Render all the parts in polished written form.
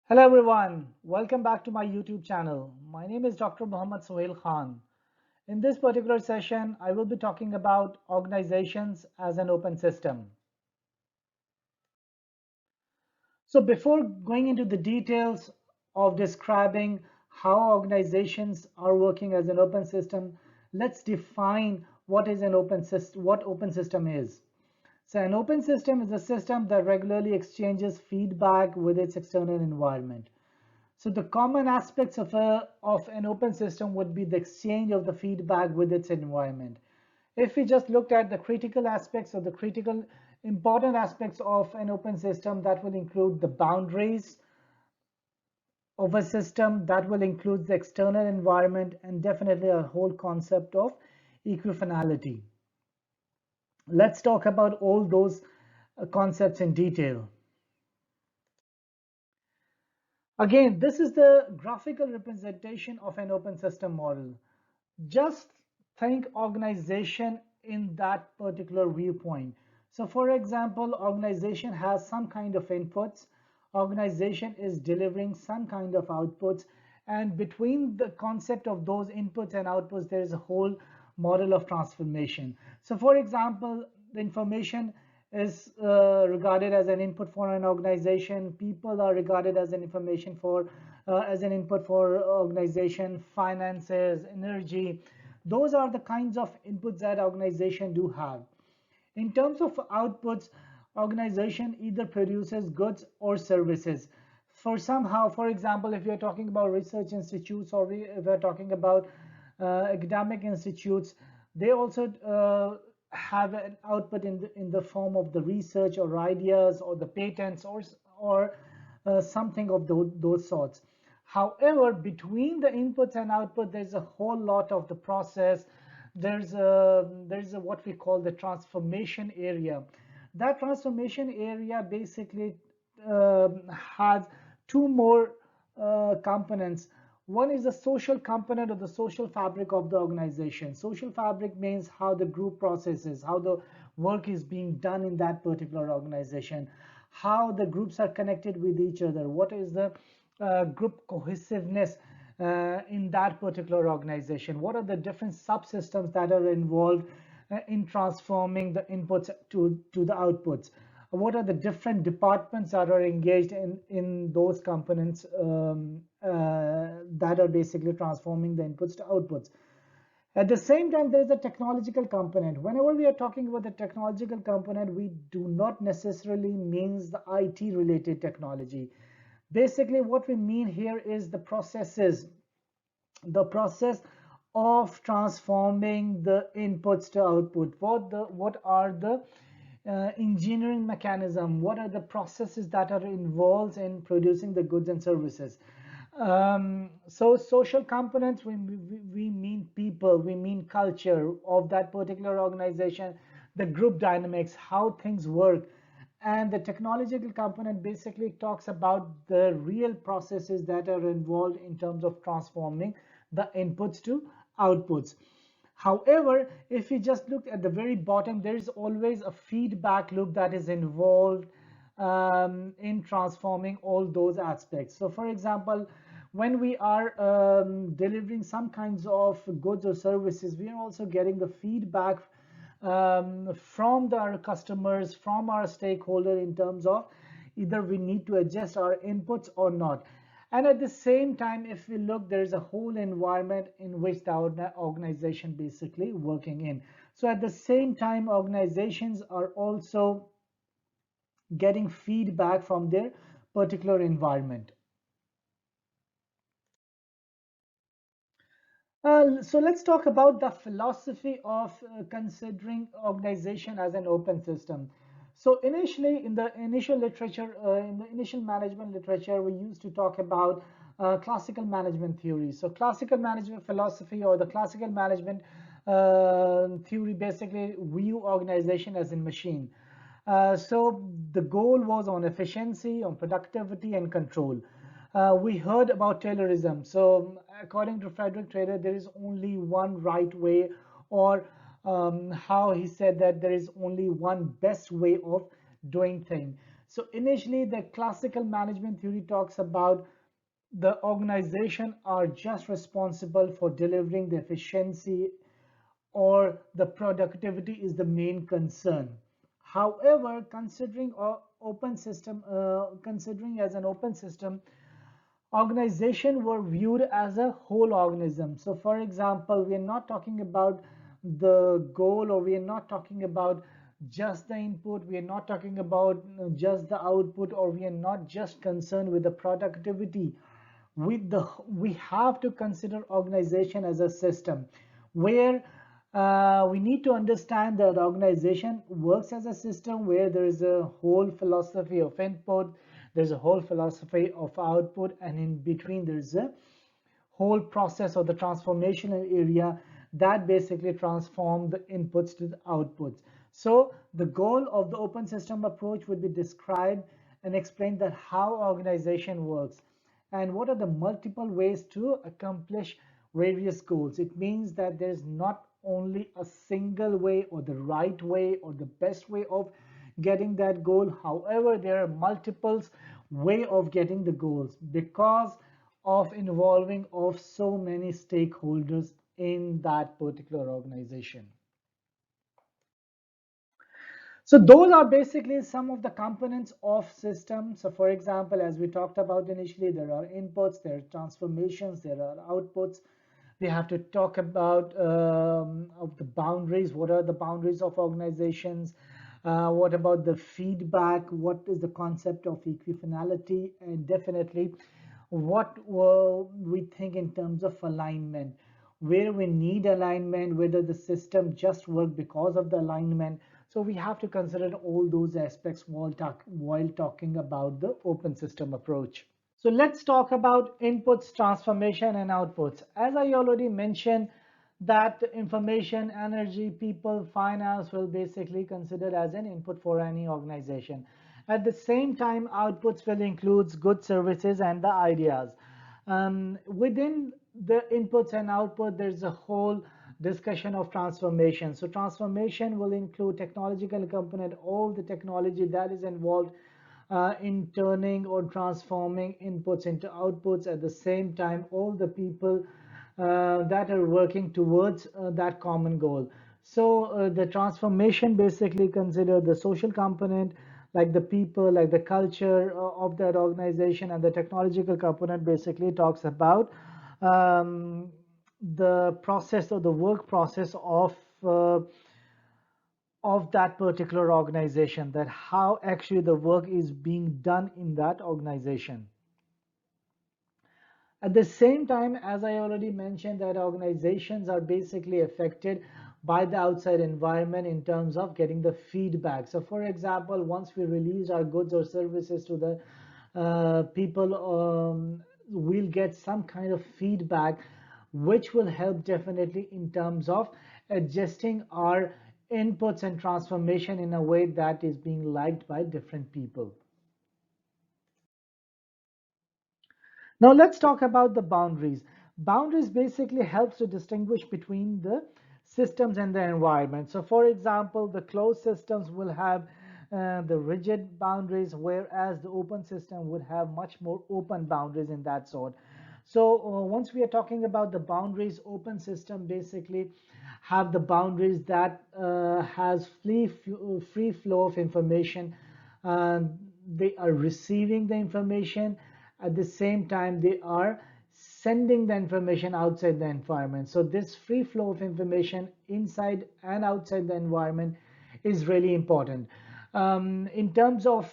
Hello everyone, welcome back to my YouTube channel. My name is Dr. Muhammad Sohail Khan. In this particular session, I will be talking about organizations as an open system. So before going into the details of describing how organizations are working as an open system, let's define what is an open system, what open system is. So an open system is a system that regularly exchanges feedback with its external environment. So the common aspects of an open system would be the exchange of the feedback with its environment. If we just looked at the critical aspects or the critical important aspects of an open system, that will include the boundaries of a system, that will include the external environment, and definitely a whole concept of equifinality. Let's talk about all those concepts in detail. Again, this is the graphical representation of an open system model. Just think organization in that particular viewpoint. So for example, organization has some kind of inputs, organization is delivering some kind of outputs, and between the concept of those inputs and outputs, there is a whole model of transformation. So for example, the information is regarded as an input for an organization. People are regarded as an information for as an input for organization. Finances, energy, those are the kinds of inputs that organization do have. In terms of outputs, organization either produces goods or services. For example, if you're talking about research institutes or if we're talking about academic institutes, they also have an output in the form of the research or ideas or the patents or something of those sorts. However, between the inputs and output, there's a whole lot of the process. There's a what we call the transformation area. That transformation area basically has two more components. One is the social component of the social fabric of the organization. Social fabric means how the group processes, how the work is being done in that particular organization, how the groups are connected with each other, what is the group cohesiveness in that particular organization, what are the different subsystems that are involved in transforming the inputs to the outputs, what are the different departments that are engaged in those components that are basically transforming the inputs to outputs. At the same time, there is a technological component. Whenever we are talking about the technological component, we do not necessarily means the IT related technology. Basically, what we mean here is the processes, the process of transforming the inputs to output. What are the engineering mechanism? What are the processes that are involved in producing the goods and services? So social components, we mean people, we mean culture of that particular organization, the group dynamics, how things work. And the technological component basically talks about the real processes that are involved in terms of transforming the inputs to outputs. However, if you just look at the very bottom, there is always a feedback loop that is involved in transforming all those aspects. So for example, when we are delivering some kinds of goods or services, we are also getting the feedback from our customers, from our stakeholder in terms of either we need to adjust our inputs or not. And at the same time, if we look, there's a whole environment in which the organization basically working in. So at the same time, organizations are also getting feedback from their particular environment. So let's talk about the philosophy of considering organization as an open system. So initially, in the initial literature, in the initial management literature, we used to talk about classical management theory. So classical management philosophy or the classical management theory basically view organization as a machine. So the goal was on efficiency, on productivity, and control. We heard about Taylorism. So according to Frederick Taylor, there is only one right way, or how he said that there is only one best way of doing things. So initially, the classical management theory talks about the organization are just responsible for delivering the efficiency or the productivity is the main concern. However, considering as an open system, organization were viewed as a whole organism. So for example, we are not talking about the goal, or we are not talking about just the input, we are not talking about just the output, or we are not just concerned with the productivity. We have to consider organization as a system where we need to understand that the organization works as a system where there is a whole philosophy of input, there's a whole philosophy of output, and in between there's a whole process or the transformational area that basically transform the inputs to the outputs. So the goal of the open system approach would be described and explain that how organization works and what are the multiple ways to accomplish various goals. It means that there's not only a single way or the right way or the best way of getting that goal. However, there are multiples way of getting the goals because of involving of so many stakeholders in that particular organization. So those are basically some of the components of systems. So for example, as we talked about initially, there are inputs, there are transformations, there are outputs. We have to talk about of the boundaries. What are the boundaries of organizations? What about the feedback? What is the concept of equifinality? And definitely, what will we think in terms of alignment? Where we need alignment, whether the system just work because of the alignment. So we have to consider all those aspects while talking about the open system approach. So let's talk about inputs, transformation, and outputs. As I already mentioned, that information, energy, people, finance will basically considered as an input for any organization. At the same time, outputs will include goods, services, and the ideas. Within the inputs and output, there's a whole discussion of transformation. So transformation will include technological component, all the technology that is involved in turning or transforming inputs into outputs. At the same time, all the people that are working towards that common goal. So the transformation basically consider the social component, like the people, like the culture of that organization, and the technological component basically talks about the process or the work process uh, of that particular organization, that how actually the work is being done in that organization. At the same time, as I already mentioned, that organizations are basically affected by the outside environment in terms of getting the feedback. So for example, once we release our goods or services to the people, we'll get some kind of feedback which will help definitely in terms of adjusting our inputs and transformation in a way that is being liked by different people. Now let's talk about the boundaries. Boundaries basically helps to distinguish between the systems and the environment. So for example, the closed systems will have the rigid boundaries, whereas the open system would have much more open boundaries in that sort. So once we are talking about the boundaries, open system basically have the boundaries that has free flow of information. Uh, they are receiving the information, at the same time they are sending the information outside the environment. So this free flow of information inside and outside the environment is really important. In terms of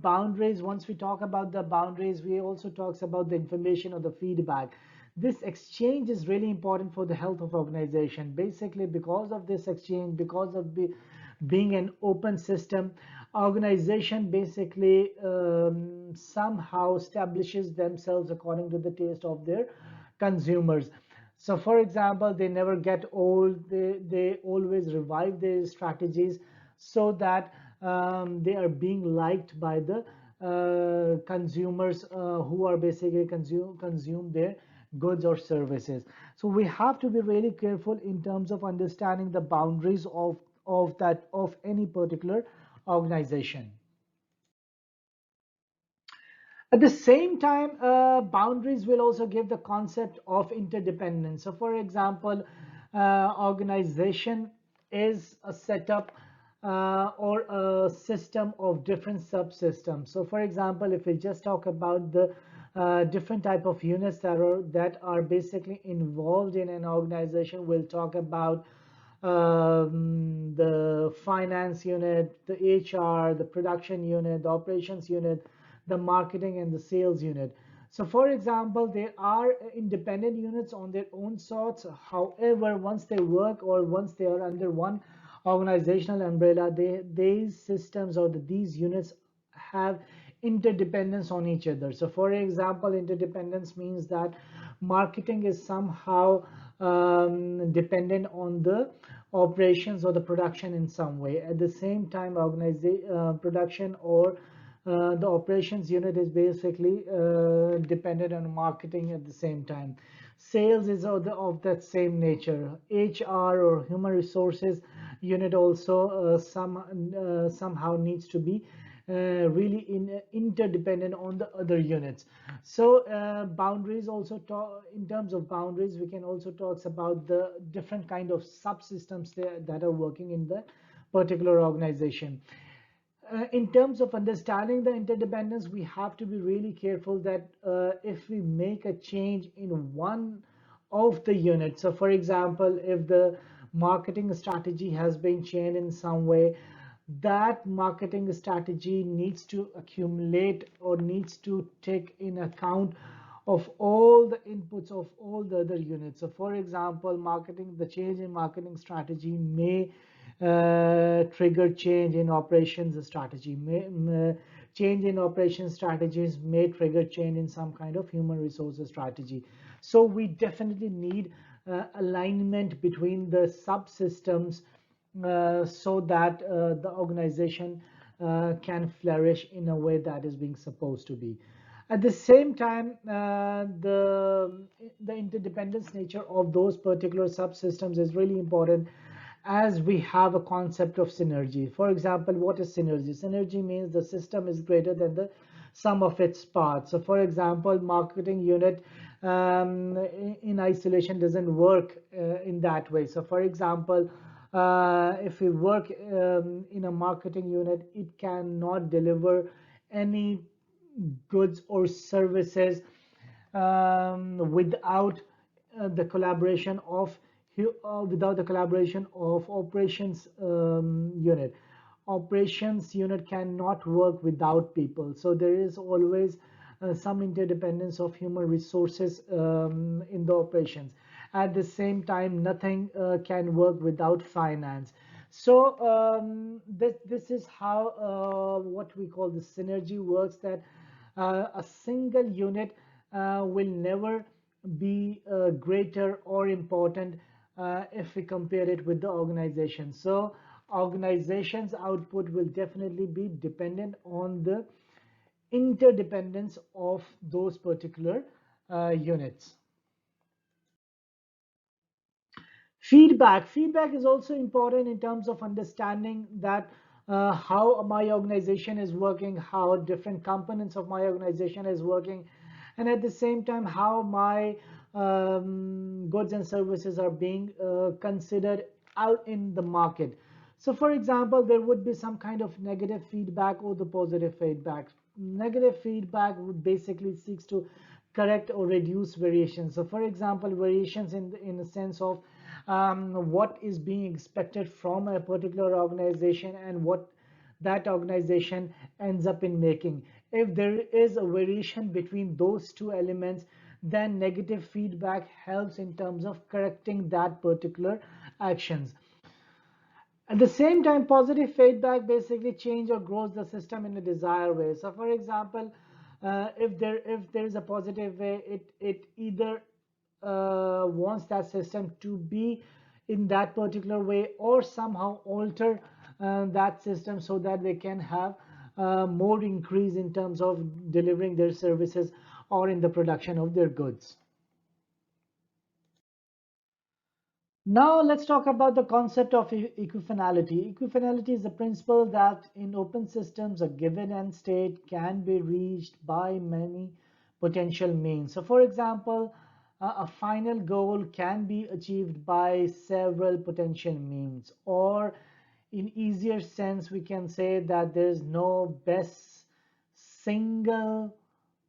boundaries, once we talk about the boundaries, we also talks about the information or the feedback. This exchange is really important for the health of organization. Basically, because of this exchange, because of being an open system, organization basically somehow establishes themselves according to the taste of their consumers. So for example, they never get old, they always revive their strategies so that they are being liked by the consumers who are basically consume their goods or services. So we have to be really careful in terms of understanding the boundaries of any particular organization. At the same time, boundaries will also give the concept of interdependence. So, for example, organization is a setup or a system of different subsystems. So, for example, if we just talk about the different type of units that are basically involved in an organization, we'll talk about the finance unit, the HR, the production unit, the operations unit, the marketing and the sales unit. So for example, they are independent units on their own sorts. However, once they work or once they are under one organizational umbrella, these systems or these units have interdependence on each other. So for example, interdependence means that marketing is somehow dependent on the operations or the production in some way. At the same time, production or the operations unit is basically dependent on marketing at the same time. Sales is of that same nature. HR or human resources unit also somehow needs to be really interdependent on the other units. So boundaries also talk, in terms of boundaries, we can also talk about the different kind of subsystems that are working in the particular organization. In terms of understanding the interdependence, we have to be really careful that if we make a change in one of the units, so for example, if the marketing strategy has been changed in some way, that marketing strategy needs to accumulate or needs to take in account of all the inputs of all the other units. So for example, the change in marketing strategy may trigger change in operations strategy. Change in operations strategies may trigger change in some kind of human resources strategy. So we definitely need alignment between the subsystems so that the organization can flourish in a way that is being supposed to be. At the same time, the interdependence nature of those particular subsystems is really important, as we have a concept of synergy. For example, what is synergy? Synergy means the system is greater than the sum of its parts. So for example, marketing unit in isolation doesn't work in that way. So for example, if we work in a marketing unit, it cannot deliver any goods or services without the collaboration of operations unit. Operations unit cannot work without people, so there is always some interdependence of human resources in the operations. At the same time, nothing can work without finance. So this is how what we call the synergy works, that a single unit will never be greater or important if we compare it with the organization. So organization's output will definitely be dependent on the interdependence of those particular units. Feedback is also important in terms of understanding that how my organization is working, how different components of my organization is working, and at the same time how my goods and services are being considered out in the market. So for example, there would be some kind of negative feedback or the positive feedback. Negative feedback would basically seeks to correct or reduce variations. So for example, variations in the sense of what is being expected from a particular organization and what that organization ends up in making. If there is a variation between those two elements, then negative feedback helps in terms of correcting that particular actions. At the same time, positive feedback basically change or grows the system in a desired way. So for example, if there is a positive way, it either wants that system to be in that particular way or somehow alter that system so that they can have more increase in terms of delivering their services or in the production of their goods. Now let's talk about the concept of equifinality. Equifinality is the principle that in open systems a given end state can be reached by many potential means. So for example, a final goal can be achieved by several potential means, or in easier sense we can say that there is no best single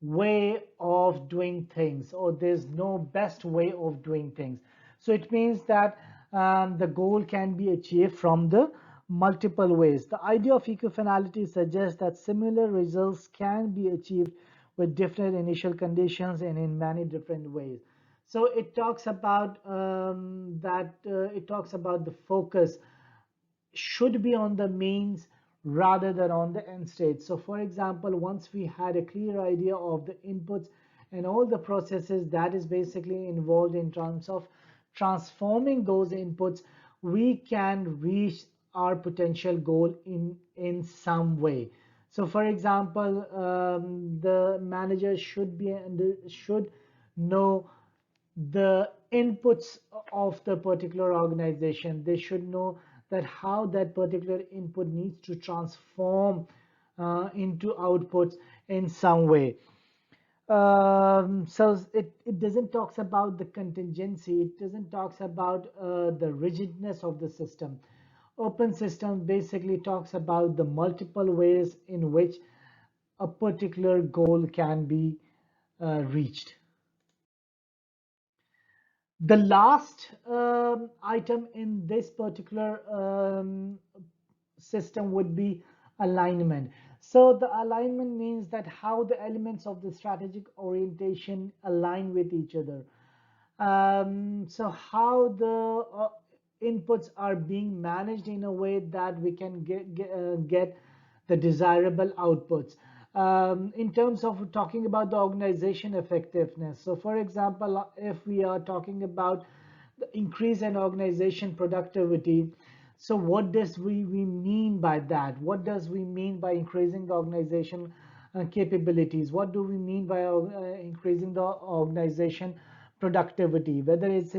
way of doing things, or there's no best way of doing things. So it means that the goal can be achieved from the multiple ways. The idea of equifinality suggests that similar results can be achieved with different initial conditions and in many different ways. So it talks about it talks about the focus should be on the means rather than on the end state. So for example, once we had a clear idea of the inputs and all the processes that is basically involved in terms of transforming those inputs, we can reach our potential goal in some way. So for example, the manager should know the inputs of the particular organization. They should know that how that particular input needs to transform into outputs in some way. So it doesn't talks about the contingency. It doesn't talks about the rigidness of the system. Open system basically talks about the multiple ways in which a particular goal can be reached. The last item in this particular system would be alignment. So the alignment means that how the elements of the strategic orientation align with each other. So how the inputs are being managed in a way that we can get the desirable outputs. In terms of talking about the organization effectiveness, so for example, if we are talking about the increase in organization productivity, so what does we mean by that? What does we mean by increasing the organization capabilities? What do we mean by increasing the organization productivity? Whether it's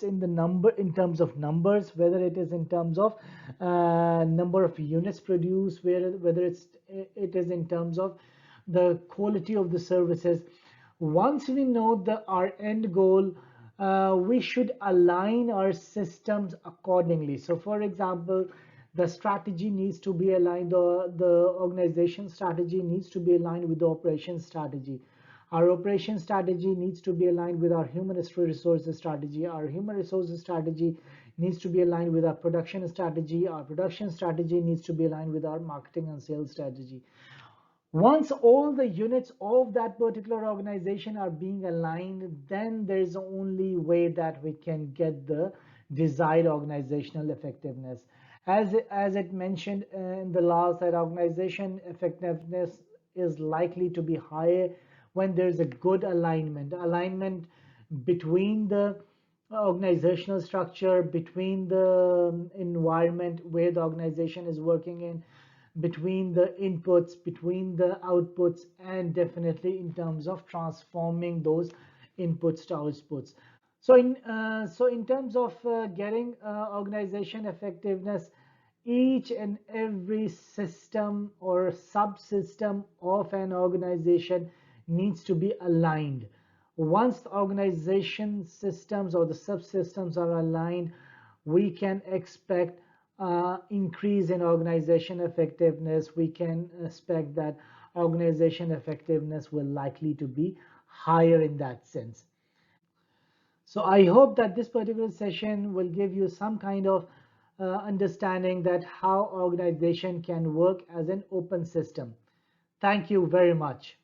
in the number, in terms of numbers, whether it is in terms of number of units produced, whether it is in terms of the quality of the services. Once we know our end goal, we should align our systems accordingly. So for example, the strategy needs to be aligned, the organization strategy needs to be aligned with the operation strategy. Our operation strategy needs to be aligned with our human resources strategy. Our human resources strategy needs to be aligned with our production strategy. Our production strategy needs to be aligned with our marketing and sales strategy. Once all the units of that particular organization are being aligned, then there is the only way that we can get the desired organizational effectiveness. As it mentioned in the last, that organization effectiveness is likely to be higher when there's a good alignment between the organizational structure, between the environment where the organization is working in, between the inputs, between the outputs, and definitely in terms of transforming those inputs to outputs. So in terms of getting organization effectiveness, each and every system or subsystem of an organization needs to be aligned. Once the organization systems or the subsystems are aligned, we can expect increase in organization effectiveness. We can expect that organization effectiveness will likely to be higher in that sense. So I hope that this particular session will give you some kind of understanding that how organization can work as an open system. Thank you very much.